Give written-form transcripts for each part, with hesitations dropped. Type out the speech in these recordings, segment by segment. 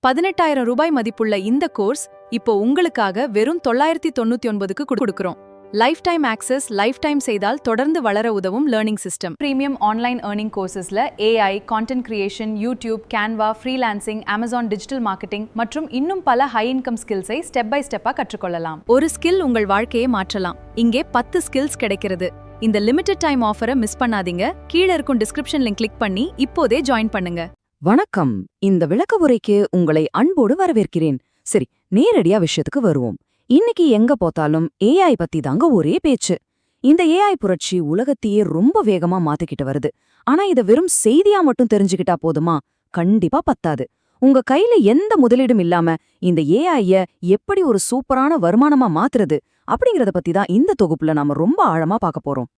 ரூபாய் மதிப்புள்ள இந்த கோர்ஸ் இப்போ உங்களுக்காக வெறும் 999க்கு கொடுக்கிறோம். Lifetime access, lifetime செய்தால் தொடர்ந்து வளர உதவும் learning system. Premium online earning கோர்சஸ்ல AI, content creation, YouTube, Canva, freelancing, Amazon digital marketing மற்றும் இன்னும் பல ஹை இன்கம் ஸ்கில்ஸை ஸ்டெப் பை ஸ்டெப்பா கற்றுக்கொள்ளலாம். ஒரு ஸ்கில் உங்கள் வாழ்க்கையை மாற்றலாம். இங்கே 10 ஸ்கில்ஸ் கிடைக்கிறது. இந்த லிமிடெட் டைம் ஆஃபரை மிஸ் பண்ணாதீங்க. கீழே இருக்கும் டிஸ்கிரிப்ஷன்ல கிளிக் பண்ணி இப்போதே ஜாயின் பண்ணுங்க. வணக்கம். இந்த விளக்க உரைக்கு உங்களை அன்போடு வரவேற்கிறேன். சரி, நேரடியா விஷயத்துக்கு வருவோம். இன்னைக்கு எங்க போத்தாலும் AI பத்தி தாங்க ஒரே பேச்சு. இந்த AI புரட்சி உலகத்தையே ரொம்ப வேகமா மாத்திக்கிட்டு வருது. ஆனா இத வெறும் செய்தியா மட்டும் தெரிஞ்சுக்கிட்டா போதுமா? கண்டிப்பா பத்தாது. உங்க கையில எந்த முதலீடும் இல்லாம இந்த AI-ய எப்படி ஒரு சூப்பரான வருமானமா மாத்துறது அப்படிங்கறத பத்தி தான் இந்த தொகுப்புல நாம ரொம்ப ஆழமா பார்க்க போறோம்.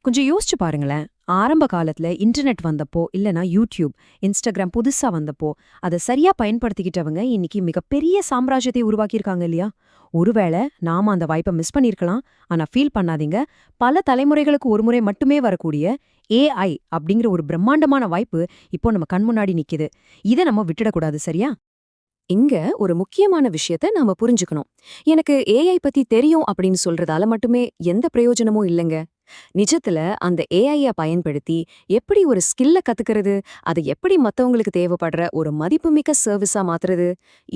கொஞ்சம் யோசிச்சு பாருங்களேன். ஆரம்ப காலத்துல இன்டர்நெட் வந்தப்போ, இல்லனா யூடியூப், இன்ஸ்டாகிராம் புதுசா வந்தப்போ அதை சரியா பயன்படுத்திக்கிட்டவங்க இன்னைக்கு மிகப்பெரிய சாம்ராஜ்யத்தை உருவாக்கியிருக்காங்க இல்லையா? ஒருவேளை நாம அந்த வாய்ப்பை மிஸ் பண்ணிருக்கலாம். ஆனா ஃபீல் பண்ணாதீங்க. பல தலைமுறைகளுக்கு ஒரு முறை மட்டுமே வரக்கூடிய AI அப்படிங்கிற ஒரு பிரம்மாண்டமான வாய்ப்பு இப்போ நம்ம கண் முன்னாடி நிக்குது. இதை நம்ம விட்டுடக்கூடாது, சரியா? இங்க ஒரு முக்கியமான விஷயத்த நாம புரிஞ்சுக்கணும். எனக்கு AI பத்தி தெரியும் அப்படின்னு சொல்றதால மட்டுமே எந்த பிரயோஜனமும் இல்லைங்க. நிஜத்துல அந்த AI-ய பயன்படுத்தி எப்படி ஒரு ஸ்கில்ல கத்துக்கிறது, அதை எப்படி மத்தவங்களுக்கு தேவைப்படுற ஒரு மதிப்புமிக்க சர்வீஸா மாத்துறது,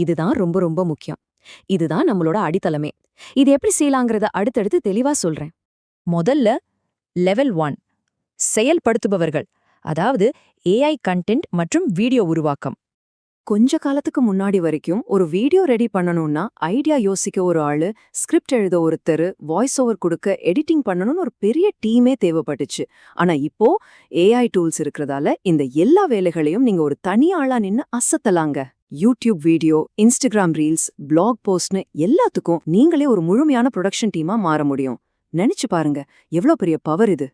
இதுதான் ரொம்ப ரொம்ப முக்கியம். இதுதான் நம்மளோட அடித்தளமே. இது எப்படி செய்யலாங்கிறத அடுத்தடுத்து தெளிவா சொல்றேன். முதல்ல லெவல் 1, செயல்படுத்துபவர்கள், அதாவது AI கண்டென்ட் மற்றும் வீடியோ உருவாக்கம். கொஞ்ச காலத்துக்கு முன்னாடி வரைக்கும் ஒரு வீடியோ ரெடி பண்ணணும்னா ஐடியா யோசிக்க ஒரு ஆளு, ஸ்கிரிப்ட் எழுத ஒருத்தர், வாய்ஸ் ஓவர் கொடுக்க, எடிட்டிங் பண்ணணும்னு ஒரு பெரிய டீமே தேவைப்பட்டுச்சு. ஆனா இப்போ AI டூல்ஸ் இருக்கிறதால இந்த எல்லா வேலைகளையும் நீங்க ஒரு தனி ஆளா நின்னு அசத்தலாங்க. YouTube video, Instagram reels, blog போஸ்ட்னு எல்லாத்துக்கும் நீங்களே ஒரு முழுமையான ப்ரொடக்ஷன் டீமா மாற முடியும். நினைச்சு பாருங்க, எவ்வளவு பெரிய பவர் இது.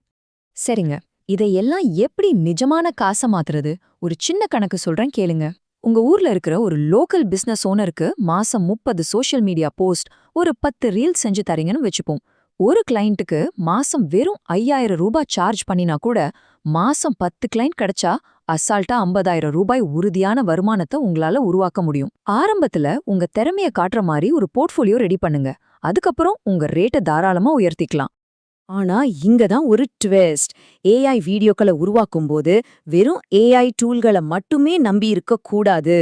சரிங்க, இதையெல்லாம் எப்படி நிஜமான காசை மாத்துறது? ஒரு சின்ன கணக்கு சொல்றேன், கேளுங்க. உங்க ஊர்ல இருக்கிற ஒரு லோக்கல் பிசினஸ் ஓனருக்கு மாசம் 30 சோஷியல் மீடியா போஸ்ட், ஒரு 10 ரீல்ஸ் செஞ்சு தரீங்கன்னு வச்சுப்போம். ஒரு கிளையண்ட்டுக்கு மாசம் வெறும் 5000 ரூபாய் சார்ஜ் பண்ணினா கூட மாசம் 10 கிளைண்ட் கிடைச்சா அசால்ட்டா 50,000 ரூபாய் உறுதியான வருமானத்தை உங்களால உருவாக்க முடியும். ஆரம்பத்துல உங்க திறமைய காட்டுற மாதிரி ஒரு போர்ட்ஃபோலியோ ரெடி பண்ணுங்க. அதுக்கப்புறம் உங்க ரேட்டை தாராளமா உயர்த்திக்கலாம். ஆனா இங்கதான் ஒரு ட்விஸ்ட். AI வீடியோக்களை உருவாக்கும் போது வெறும் AI டூல்களை மட்டுமே நம்பி இருக்க கூடாது.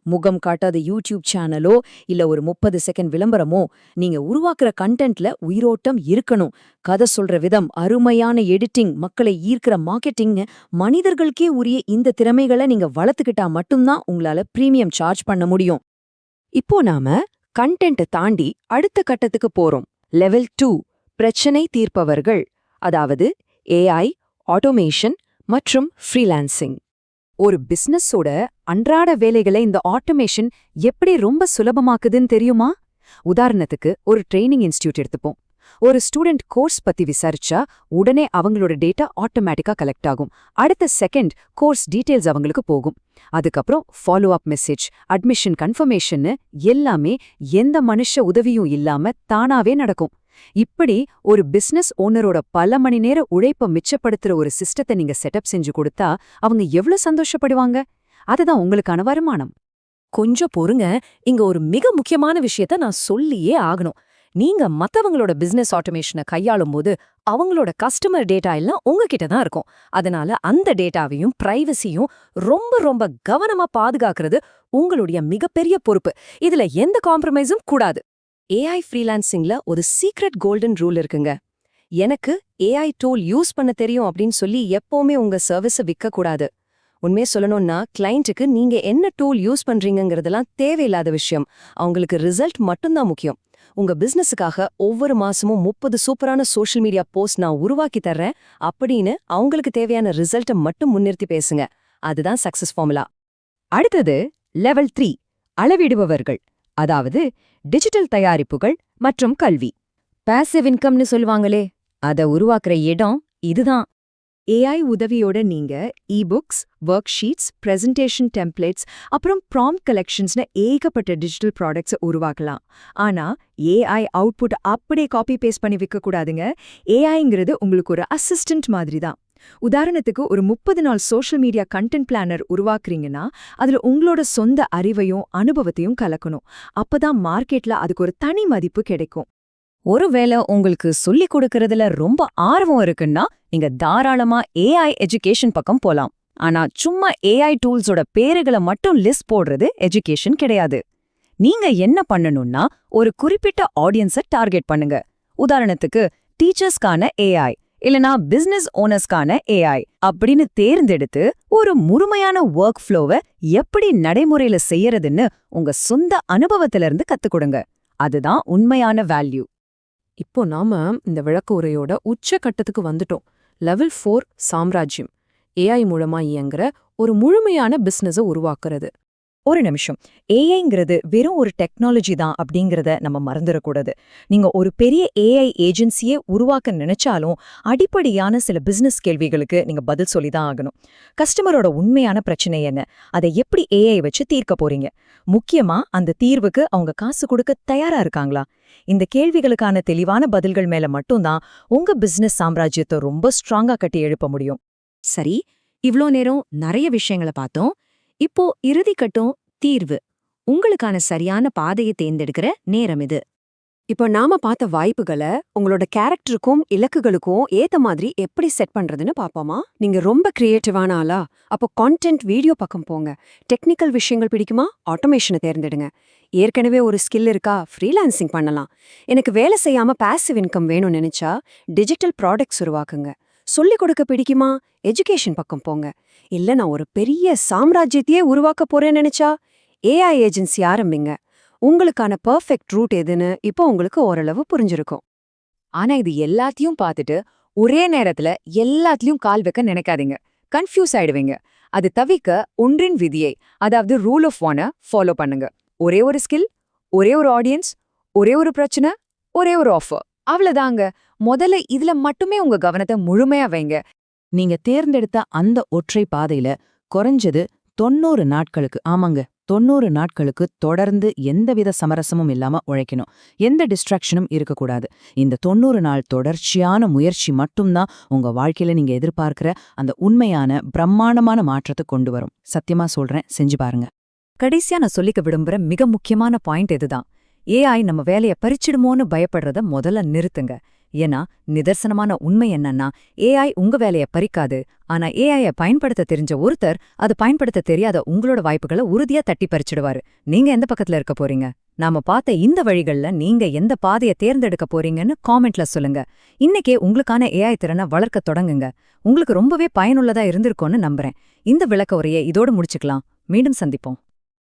முகம் காட்டாத யூடியூப் சேனலோ இல்ல ஒரு 30 செகண்ட் விளம்பரமோ, நீங்க உருவாக்குற கண்டென்ட்ல உயிரோட்டம் இருக்கணும். கதை சொல்ற விதம், அருமையான எடிட்டிங், மக்களை ஈர்க்கிற மார்க்கெட்டிங், மனிதர்களுக்கே உரிய இந்த திறமைகளை நீங்க வளர்த்துக்கிட்டா மட்டும்தான் உங்களால பிரீமியம் சார்ஜ் பண்ண முடியும். இப்போ நாம கண்டென்ட் தாண்டி அடுத்த கட்டத்துக்கு போறோம். லெவல் 2, பிரச்சனை தீர்ப்பவர்கள், அதாவது AI, ஆட்டோமேஷன் மற்றும் ஃப்ரீலான்சிங். ஒரு பிசினஸோட அன்றாட வேலைகளை இந்த ஆட்டோமேஷன் எப்படி ரொம்ப சுலபமாக்குதுன்னு தெரியுமா? உதாரணத்துக்கு ஒரு ட்ரெய்னிங் இன்ஸ்டிடியூட் எடுத்துப்போம். ஒரு ஸ்டூடெண்ட் கோர்ஸ் பத்தி விசாரிச்சா உடனே அவங்களோட டேட்டா ஆட்டோமேட்டிக்கா கலெக்ட் ஆகும். அடுத்த செகண்ட் கோர்ஸ் டீடைல்ஸ் அவங்களுக்கு போகும். அதுக்கப்புறம் ஃபாலோ அப் மெசேஜ், அட்மிஷன் கன்ஃபர்மேஷன்னு எல்லாமே எந்த மனுஷ உதவியும் இல்லாம தானாவே நடக்கும். இப்படி ஒரு பிசினஸ் ஓனரோட பல மணி நேர உழைப்ப மிச்சப்படுத்துற ஒரு சிஸ்டத்தை நீங்க செட்டப் செஞ்சு கொடுத்தா அவங்க எவ்வளவு சந்தோஷப்படுவாங்க. அதுதான் உங்களுக்கான வருமானம். கொஞ்சம் பொறுங்க, இங்க ஒரு மிக முக்கியமான விஷயத்த நான் சொல்லியே ஆகணும். நீங்க மத்தவங்களோட பிசினஸ் ஆட்டோமேஷனை கையாளும் போது அவங்களோட கஸ்டமர் டேட்டா எல்லாம் உங்ககிட்ட தான் இருக்கும். அதனால அந்த டேட்டாவையும் பிரைவசியும் ரொம்ப ரொம்ப கவனமா பாதுகாக்கிறது உங்களுடைய மிகப்பெரிய பொறுப்பு. இதுல எந்த காம்ப்ரமைஸும் கூடாது. AI ஃப்ரீலான்சிங்ல ஒரு சீக்ரெட் கோல்டன் ரூல் இருக்குங்க. எனக்கு AI டூல் யூஸ் பண்ண தெரியும் அப்படின்னு சொல்லி எப்பவுமே உங்க சர்வீஸை விற்க கூடாது. உண்மையே சொல்லணும்னா கிளையண்ட்டுக்கு நீங்க என்ன டூல் யூஸ் பண்றீங்கிறதெல்லாம் தேவையில்லாத விஷயம். அவங்களுக்கு ரிசல்ட் மட்டும்தான் முக்கியம். உங்க பிசினஸுக்காக ஒவ்வொரு மாசமும் 30 சூப்பரான சோஷியல் மீடியா போஸ்ட் நான் உருவாக்கி தர்றேன் அப்படின்னு அவங்களுக்கு தேவையான ரிசல்ட்டை மட்டும் முன்னிறுத்தி பேசுங்க. அதுதான் சக்சஸ் ஃபார்முலா. அடுத்தது லெவல் 3, அளவிடுபவர்கள், அதாவது டிஜிட்டல் தயாரிப்புகள் மற்றும் கல்வி. பாசிவ் இன்கம்னு சொல்லுவாங்களே, அதை உருவாக்குற இடம் இதுதான். AI உதவியோட நீங்க eBooks, work sheets, presentation templates, அப்புறம் ப்ராம்ப்ட் கலெக்ஷன்ஸ்னு ஏகப்பட்ட டிஜிட்டல் ப்ராடக்ட்ஸை உருவாக்கலாம். ஆனா AI அவுட்புட் அப்படியே காப்பி பேஸ்ட் பண்ணி விற்க கூடாதுங்க. AIங்கிறது உங்களுக்கு ஒரு அசிஸ்டன்ட் மாதிரி தான். உதாரணத்துக்கு ஒரு 30 நாள் சோஷியல் மீடியா கண்டென்ட் பிளானர் உருவாக்குறீங்கன்னா அதுல உங்களோட சொந்த அறிவையும் அனுபவத்தையும் கலக்கணும். அப்பதான் மார்க்கெட்ல அதுக்கு ஒரு தனி மதிப்பு கிடைக்கும். ஒருவேளை உங்களுக்கு சொல்லிக் கொடுக்கறதுல ரொம்ப ஆர்வம் இருக்குன்னா நீங்க தாராளமா ஏஐ எஜுகேஷன் பக்கம் போலாம். ஆனா சும்மா ஏஐ டூல்ஸோட பேருகளை மட்டும் லிஸ்ட் போடுறது எஜுகேஷன் கிடையாது. நீங்க என்ன பண்ணணும்னா ஒரு குறிப்பிட்ட ஆடியன்ஸை டார்கெட் பண்ணுங்க. உதாரணத்துக்கு டீச்சர்ஸ்க்கான ஏஐ இல்லனா பிசினஸ் ஓனர்ஸ்க்கான ஏஐ அப்படின்னு தேர்ந்தெடுத்து ஒரு முழுமையான ஒர்க் ஃப்ளோவை எப்படி நடைமுறையில செய்யறதுன்னு உங்க சொந்த அனுபவத்தில இருந்து கத்துக் கொடுங்க. அதுதான் உண்மையான வேல்யூ. இப்போ நாம இந்த விளக்க உரையோட உச்சகட்டத்துக்கு வந்துட்டோம். லெவல் 4 சாம்ராஜ்யம். ஏஐ மூலமா இயங்குற ஒரு முழுமையான பிசினஸை உருவாக்குறது. ஒரு நிமிஷம், ஏஐங்கிறது வெறும் ஒரு டெக்னாலஜி தான் அப்படிங்கறத நம்ம மறந்துடக்கூடாது. நீங்க ஒரு பெரிய ஏஐ ஏஜென்சியே உருவாக்க நினைச்சாலும் அடிப்படையான சில பிசினஸ் கேள்விகளுக்கு நீங்க பதில் சொல்லிதான் ஆகணும். கஸ்டமரோட உண்மையான பிரச்சனை என்ன, அதை எப்படி ஏஐ வச்சு தீர்க்க போறீங்க, முக்கியமா அந்த தீர்வுக்கு அவங்க காசு கொடுக்க தயாரா இருக்காங்களா? இந்த கேள்விகளுக்கான தெளிவான பதில்கள் மேல மட்டும்தான் உங்க பிசினஸ் சாம்ராஜ்யத்தை ரொம்ப ஸ்ட்ராங்கா கட்டி எழுப்ப முடியும். சரி, இவ்ளோ நேரம் நிறைய விஷயங்களை பார்த்தோம். இப்போ இறுதிக்கட்டும் தீர்வு. உங்களுக்கான சரியான பாதையை தேர்ந்தெடுக்கிற நேரம் இது. இப்போ நாம பார்த்த வாய்ப்புகளை உங்களோட கேரக்டருக்கும் இலக்குகளுக்கும் ஏத்த மாதிரி எப்படி செட் பண்றதுன்னு பாப்போமா? நீங்க ரொம்ப கிரியேட்டிவான ஆளா? அப்போ கான்டென்ட் வீடியோ பக்கம் போங்க. டெக்னிக்கல் விஷயங்கள் பிடிக்குமா? ஆட்டோமேஷனை தேர்ந்தெடுங்க. ஏற்கனவே ஒரு ஸ்கில் இருக்கா? ஃப்ரீலான்சிங் பண்ணலாம். எனக்கு வேலை செய்யாம பாசிவ் இன்கம் வேணும்னு நினைச்சா டிஜிட்டல் ப்ராடக்ட்ஸ் உருவாக்குங்க. சொல்லிக் கொடுக்க பிடிக்குமா? எஜுகேஷன் பக்கம் போங்க. இல்ல நான் ஒரு பெரிய சாம்ராஜ்யத்தையே உருவாக்க போறேன்னு நினைச்சா ஏஐ ஏஜென்சி ஆரம்பிங்க. உங்களுக்கான பெர்ஃபெக்ட் ரூட் எதுன்னு இப்போ உங்களுக்கு ஓரளவு புரிஞ்சிருக்கும். ஆனா இது எல்லாத்தையும் பார்த்துட்டு ஒரே நேரத்துல எல்லாத்துலயும் கால் வைக்க நினைக்காதீங்க. கன்ஃபியூஸ் ஆயிடுவீங்க. அது தவிர்க்க ஒன்றின் விதியை, அதாவது ரூல் ஆஃப் ஒன்னை ஃபாலோ பண்ணுங்க. ஒரே ஒரு ஸ்கில், ஒரே ஒரு ஆடியன்ஸ், ஒரே ஒரு பிரச்சனை, ஒரே ஒரு ஆஃபர். அவ்வளவுதாங்க. முதல்ல இதுல மட்டுமே உங்க கவனத்தை முழுமையா வைங்க. நீங்க தேர்ந்தெடுத்த அந்த ஒற்றை பாதையில குறைஞ்சது 90 நாட்களுக்கு, ஆமாங்க 90 நாட்களுக்கு தொடர்ந்து எந்தவித சமரசமும் இல்லாம உழைக்கணும். எந்த டிஸ்ட்ராக்ஷனும் இருக்கக்கூடாது. இந்த 90 நாள் தொடர்ச்சியான முயற்சி மட்டும்தான் உங்க வாழ்க்கையில நீங்க எதிர்பார்க்கிற அந்த உண்மையான பிரம்மாண்டமான மாற்றத்தை கொண்டு வரும். சத்தியமா சொல்றேன், செஞ்சு பாருங்க. கடைசியா நான் சொல்லிக்க விரும்புற மிக முக்கியமான பாயிண்ட் இதுதான். ஏஐ நம்ம வேலைய பறிச்சிடுமோன்னு பயப்படுறத முதல்ல நிறுத்துங்க. ஏன்னா நிதர்சனமான உண்மை என்னன்னா, ஏஐ உங்க வேலைய பறிக்காது. ஆனா ஏஐய பயன்படுத்த தெரிஞ்ச ஒருத்தர் அது பயன்படுத்த தெரியாத உங்களோட வாய்ப்புகளை உறுதியா தட்டி பறிச்சிடுவாரு. நீங்க எந்த பக்கத்துல இருக்க போறீங்க? நாம பார்த்த இந்த வழிகள்ல நீங்க எந்த பாதையை தேர்ந்தெடுக்க போறீங்கன்னு காமெண்ட்ல சொல்லுங்க. இன்னைக்கே உங்களுக்கான ஏஐ திறனை வளர்க்க தொடங்குங்க. உங்களுக்கு ரொம்பவே பயனுள்ளதா இருந்திருக்கும்னு நம்புறேன். இந்த விளக்க உரையை இதோடு முடிச்சுக்கலாம். மீண்டும் சந்திப்போம்.